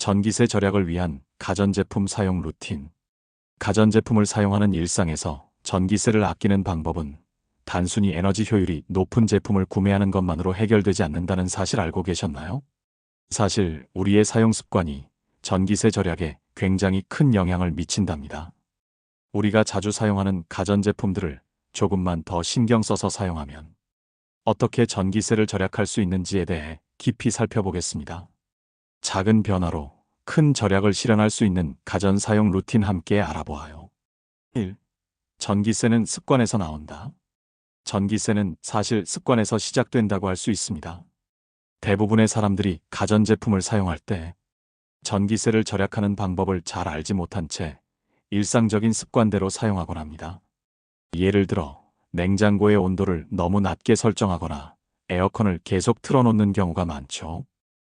전기세 절약을 위한 가전제품 사용 루틴. 가전제품을 사용하는 일상에서 전기세를 아끼는 방법은 단순히 에너지 효율이 높은 제품을 구매하는 것만으로 해결되지 않는다는 사실 알고 계셨나요? 사실 우리의 사용 습관이 전기세 절약에 굉장히 큰 영향을 미친답니다. 우리가 자주 사용하는 가전제품들을 조금만 더 신경 써서 사용하면 어떻게 전기세를 절약할 수 있는지에 대해 깊이 살펴보겠습니다. 작은 변화로 큰 절약을 실현할 수 있는 가전 사용 루틴 함께 알아보아요. 1. 전기세는 습관에서 나온다. 전기세는 사실 습관에서 시작된다고 할 수 있습니다. 대부분의 사람들이 가전제품을 사용할 때 전기세를 절약하는 방법을 잘 알지 못한 채 일상적인 습관대로 사용하곤 합니다. 예를 들어 냉장고의 온도를 너무 낮게 설정하거나 에어컨을 계속 틀어놓는 경우가 많죠.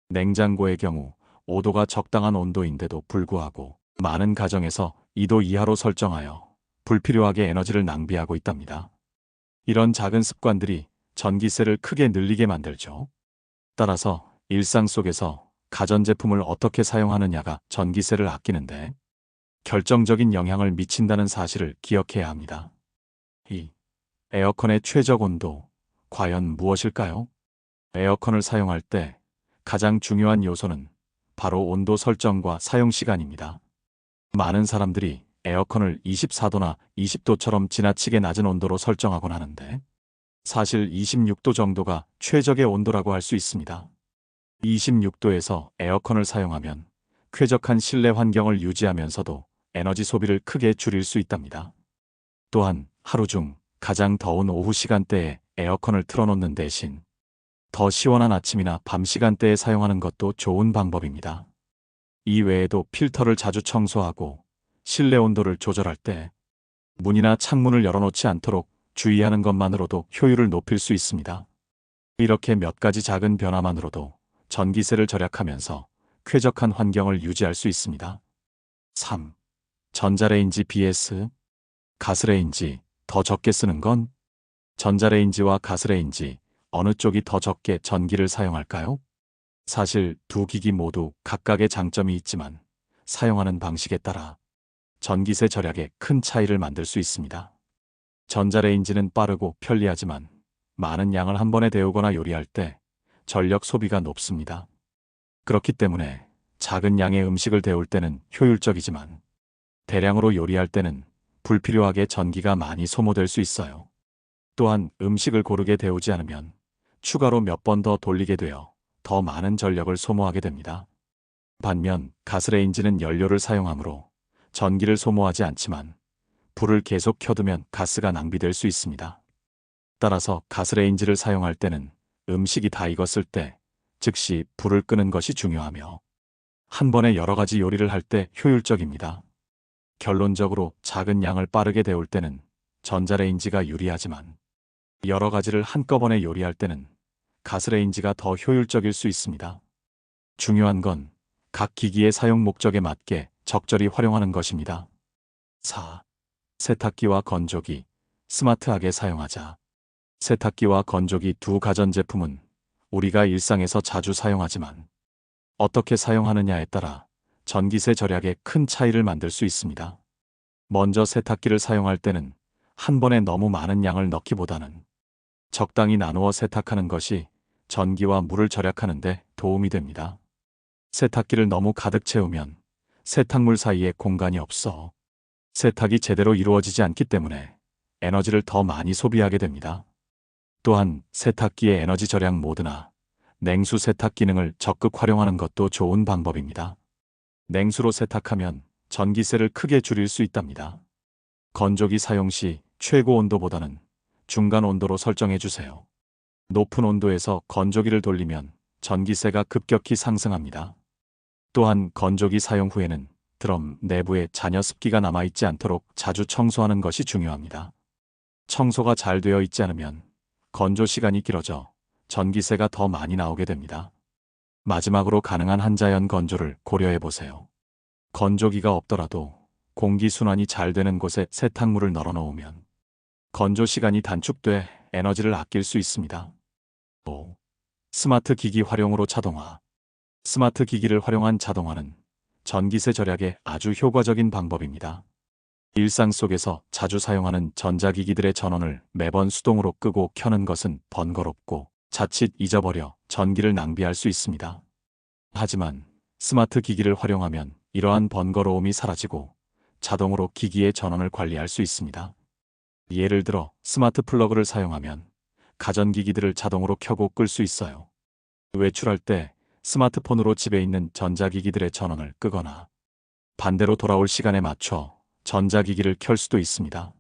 냉장고의 경우 5도가 적당한 온도인데도 불구하고 많은 가정에서 2도 이하로 설정하여 불필요하게 에너지를 낭비하고 있답니다. 이런 작은 습관들이 전기세를 크게 늘리게 만들죠. 따라서 일상 속에서 가전제품을 어떻게 사용하느냐가 전기세를 아끼는데 결정적인 영향을 미친다는 사실을 기억해야 합니다. 2. 에어컨의 최적 온도, 과연 무엇일까요? 에어컨을 사용할 때 가장 중요한 요소는 바로 온도 설정과 사용 시간입니다. 많은 사람들이 에어컨을 24도나 20도처럼 지나치게 낮은 온도로 설정하곤 하는데 사실 26도 정도가 최적의 온도라고 할 수 있습니다. 26도에서 에어컨을 사용하면 쾌적한 실내 환경을 유지하면서도 에너지 소비를 크게 줄일 수 있답니다. 또한 하루 중 가장 더운 오후 시간대에 에어컨을 틀어놓는 대신 더 시원한 아침이나 밤 시간대에 사용하는 것도 좋은 방법입니다. 이 외에도 필터를 자주 청소하고 실내 온도를 조절할 때 문이나 창문을 열어놓지 않도록 주의하는 것만으로도 효율을 높일 수 있습니다. 이렇게 몇 가지 작은 변화만으로도 전기세를 절약하면서 쾌적한 환경을 유지할 수 있습니다. 3. 전자레인지 vs 가스레인지 더 적게 쓰는 건? 전자레인지와 가스레인지 어느 쪽이 더 적게 전기를 사용할까요? 사실 두 기기 모두 각각의 장점이 있지만 사용하는 방식에 따라 전기세 절약에 큰 차이를 만들 수 있습니다. 전자레인지는 빠르고 편리하지만 많은 양을 한 번에 데우거나 요리할 때 전력 소비가 높습니다. 그렇기 때문에 작은 양의 음식을 데울 때는 효율적이지만 대량으로 요리할 때는 불필요하게 전기가 많이 소모될 수 있어요. 또한 음식을 고르게 데우지 않으면 추가로 몇 번 더 돌리게 되어 더 많은 전력을 소모하게 됩니다. 반면 가스레인지는 연료를 사용하므로 전기를 소모하지 않지만 불을 계속 켜두면 가스가 낭비될 수 있습니다. 따라서 가스레인지를 사용할 때는 음식이 다 익었을 때 즉시 불을 끄는 것이 중요하며 한 번에 여러 가지 요리를 할 때 효율적입니다. 결론적으로 작은 양을 빠르게 데울 때는 전자레인지가 유리하지만 여러 가지를 한꺼번에 요리할 때는 가스레인지가 더 효율적일 수 있습니다. 중요한 건 각 기기의 사용 목적에 맞게 적절히 활용하는 것입니다. 4. 세탁기와 건조기, 스마트하게 사용하자. 세탁기와 건조기 두 가전제품은 우리가 일상에서 자주 사용하지만 어떻게 사용하느냐에 따라 전기세 절약에 큰 차이를 만들 수 있습니다. 먼저 세탁기를 사용할 때는 한 번에 너무 많은 양을 넣기보다는 적당히 나누어 세탁하는 것이 전기와 물을 절약하는 데 도움이 됩니다. 세탁기를 너무 가득 채우면 세탁물 사이에 공간이 없어 세탁이 제대로 이루어지지 않기 때문에 에너지를 더 많이 소비하게 됩니다. 또한 세탁기의 에너지 절약 모드나 냉수 세탁 기능을 적극 활용하는 것도 좋은 방법입니다. 냉수로 세탁하면 전기세를 크게 줄일 수 있답니다. 건조기 사용 시 최고 온도보다는 중간 온도로 설정해 주세요. 높은 온도에서 건조기를 돌리면 전기세가 급격히 상승합니다. 또한 건조기 사용 후에는 드럼 내부에 잔여 습기가 남아있지 않도록 자주 청소하는 것이 중요합니다. 청소가 잘 되어 있지 않으면 건조 시간이 길어져 전기세가 더 많이 나오게 됩니다. 마지막으로 가능한 한자연 건조를 고려해 보세요. 건조기가 없더라도 공기순환이 잘 되는 곳에 세탁물을 널어 놓으면 건조 시간이 단축돼 에너지를 아낄 수 있습니다. 5. 스마트 기기 활용으로 자동화. 스마트 기기를 활용한 자동화는 전기세 절약에 아주 효과적인 방법입니다. 일상 속에서 자주 사용하는 전자기기들의 전원을 매번 수동으로 끄고 켜는 것은 번거롭고 자칫 잊어버려 전기를 낭비할 수 있습니다. 하지만 스마트 기기를 활용하면 이러한 번거로움이 사라지고 자동으로 기기의 전원을 관리할 수 있습니다. 예를 들어 스마트 플러그를 사용하면 가전기기들을 자동으로 켜고 끌 수 있어요. 외출할 때 스마트폰으로 집에 있는 전자기기들의 전원을 끄거나 반대로 돌아올 시간에 맞춰 전자기기를 켤 수도 있습니다.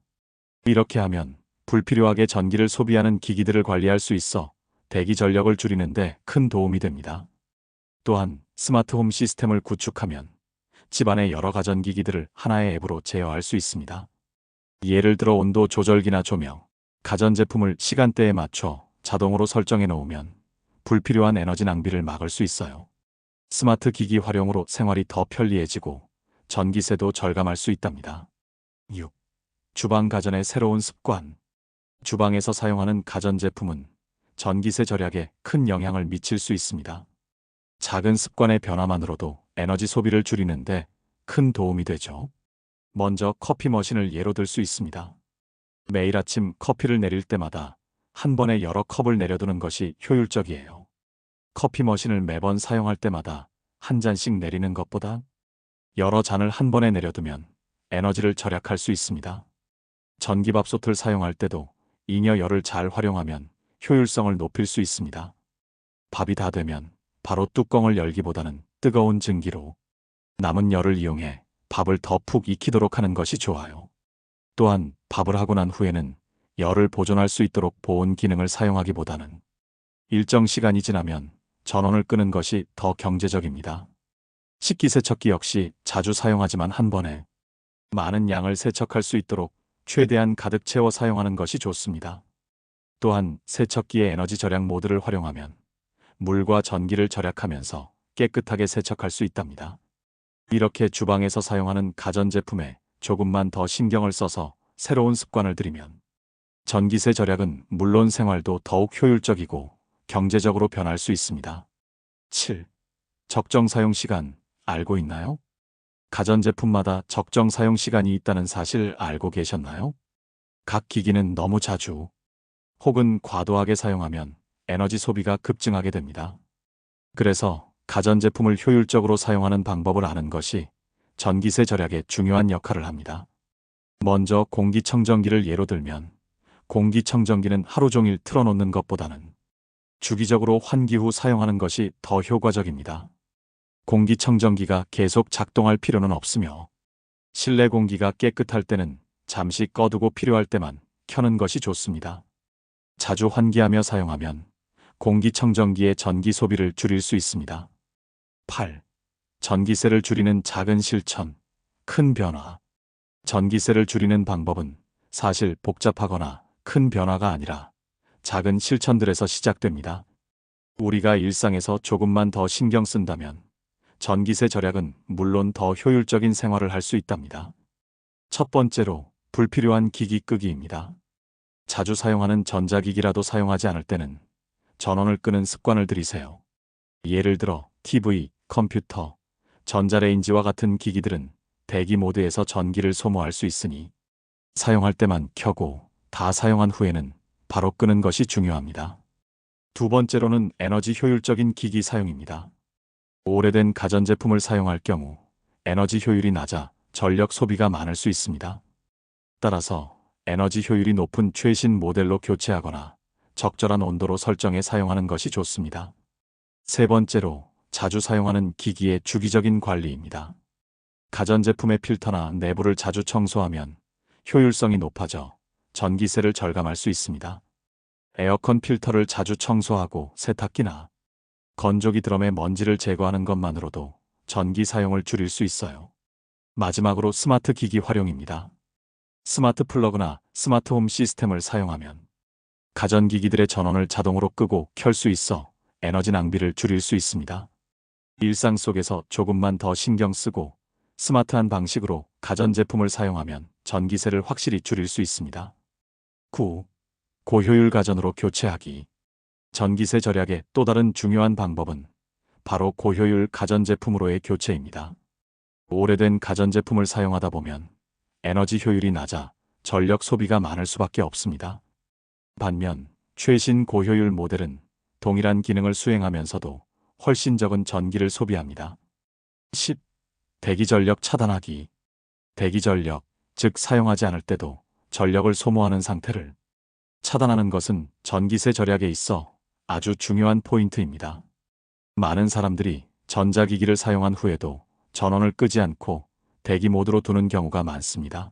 이렇게 하면 불필요하게 전기를 소비하는 기기들을 관리할 수 있어 대기 전력을 줄이는 데 큰 도움이 됩니다. 또한 스마트홈 시스템을 구축하면 집안의 여러 가전기기들을 하나의 앱으로 제어할 수 있습니다. 예를 들어 온도 조절기나 조명, 가전제품을 시간대에 맞춰 자동으로 설정해 놓으면 불필요한 에너지 낭비를 막을 수 있어요. 스마트 기기 활용으로 생활이 더 편리해지고 전기세도 절감할 수 있답니다. 6. 주방 가전의 새로운 습관. 주방에서 사용하는 가전제품은 전기세 절약에 큰 영향을 미칠 수 있습니다. 작은 습관의 변화만으로도 에너지 소비를 줄이는데 큰 도움이 되죠. 먼저 커피 머신을 예로 들 수 있습니다. 매일 아침 커피를 내릴 때마다 한 번에 여러 컵을 내려두는 것이 효율적이에요. 커피 머신을 매번 사용할 때마다 한 잔씩 내리는 것보다 여러 잔을 한 번에 내려두면 에너지를 절약할 수 있습니다. 전기밥솥을 사용할 때도 잉여 열을 잘 활용하면 효율성을 높일 수 있습니다. 밥이 다 되면 바로 뚜껑을 열기보다는 뜨거운 증기로 남은 열을 이용해 밥을 더 푹 익히도록 하는 것이 좋아요. 또한 밥을 하고 난 후에는 열을 보존할 수 있도록 보온 기능을 사용하기보다는 일정 시간이 지나면 전원을 끄는 것이 더 경제적입니다. 식기세척기 역시 자주 사용하지만 한 번에 많은 양을 세척할 수 있도록 최대한 가득 채워 사용하는 것이 좋습니다. 또한 세척기의 에너지 절약 모드를 활용하면 물과 전기를 절약하면서 깨끗하게 세척할 수 있답니다. 이렇게 주방에서 사용하는 가전제품에 조금만 더 신경을 써서 새로운 습관을 들이면 전기세 절약은 물론 생활도 더욱 효율적이고 경제적으로 변할 수 있습니다. 7. 적정 사용 시간 알고 있나요? 가전제품마다 적정 사용 시간이 있다는 사실 알고 계셨나요? 각 기기는 너무 자주 혹은 과도하게 사용하면 에너지 소비가 급증하게 됩니다. 그래서 가전제품을 효율적으로 사용하는 방법을 아는 것이 전기세 절약에 중요한 역할을 합니다. 먼저 공기청정기를 예로 들면 공기청정기는 하루 종일 틀어놓는 것보다는 주기적으로 환기 후 사용하는 것이 더 효과적입니다. 공기청정기가 계속 작동할 필요는 없으며 실내 공기가 깨끗할 때는 잠시 꺼두고 필요할 때만 켜는 것이 좋습니다. 자주 환기하며 사용하면 공기청정기의 전기 소비를 줄일 수 있습니다. 8. 전기세를 줄이는 작은 실천, 큰 변화. 전기세를 줄이는 방법은 사실 복잡하거나 큰 변화가 아니라 작은 실천들에서 시작됩니다. 우리가 일상에서 조금만 더 신경 쓴다면 전기세 절약은 물론 더 효율적인 생활을 할 수 있답니다. 첫 번째로 불필요한 기기 끄기입니다. 자주 사용하는 전자기기라도 사용하지 않을 때는 전원을 끄는 습관을 들이세요. 예를 들어 TV, 컴퓨터, 전자레인지와 같은 기기들은 대기 모드에서 전기를 소모할 수 있으니 사용할 때만 켜고 다 사용한 후에는 바로 끄는 것이 중요합니다. 두 번째로는 에너지 효율적인 기기 사용입니다. 오래된 가전제품을 사용할 경우 에너지 효율이 낮아 전력 소비가 많을 수 있습니다. 따라서 에너지 효율이 높은 최신 모델로 교체하거나 적절한 온도로 설정해 사용하는 것이 좋습니다. 세 번째로 자주 사용하는 기기의 주기적인 관리입니다. 가전제품의 필터나 내부를 자주 청소하면 효율성이 높아져 전기세를 절감할 수 있습니다. 에어컨 필터를 자주 청소하고 세탁기나 건조기 드럼의 먼지를 제거하는 것만으로도 전기 사용을 줄일 수 있어요. 마지막으로 스마트 기기 활용입니다. 스마트 플러그나 스마트홈 시스템을 사용하면 가전기기들의 전원을 자동으로 끄고 켤 수 있어 에너지 낭비를 줄일 수 있습니다. 일상 속에서 조금만 더 신경 쓰고 스마트한 방식으로 가전제품을 사용하면 전기세를 확실히 줄일 수 있습니다. 9. 고효율 가전으로 교체하기. 전기세 절약의 또 다른 중요한 방법은 바로 고효율 가전제품으로의 교체입니다. 오래된 가전제품을 사용하다 보면 에너지 효율이 낮아 전력 소비가 많을 수밖에 없습니다. 반면 최신 고효율 모델은 동일한 기능을 수행하면서도 훨씬 적은 전기를 소비합니다. 10. 대기전력 차단하기. 대기전력, 즉 사용하지 않을 때도 전력을 소모하는 상태를 차단하는 것은 전기세 절약에 있어 아주 중요한 포인트입니다. 많은 사람들이 전자기기를 사용한 후에도 전원을 끄지 않고 대기 모드로 두는 경우가 많습니다.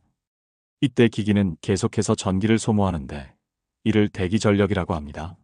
이때 기기는 계속해서 전기를 소모하는데 이를 대기전력이라고 합니다.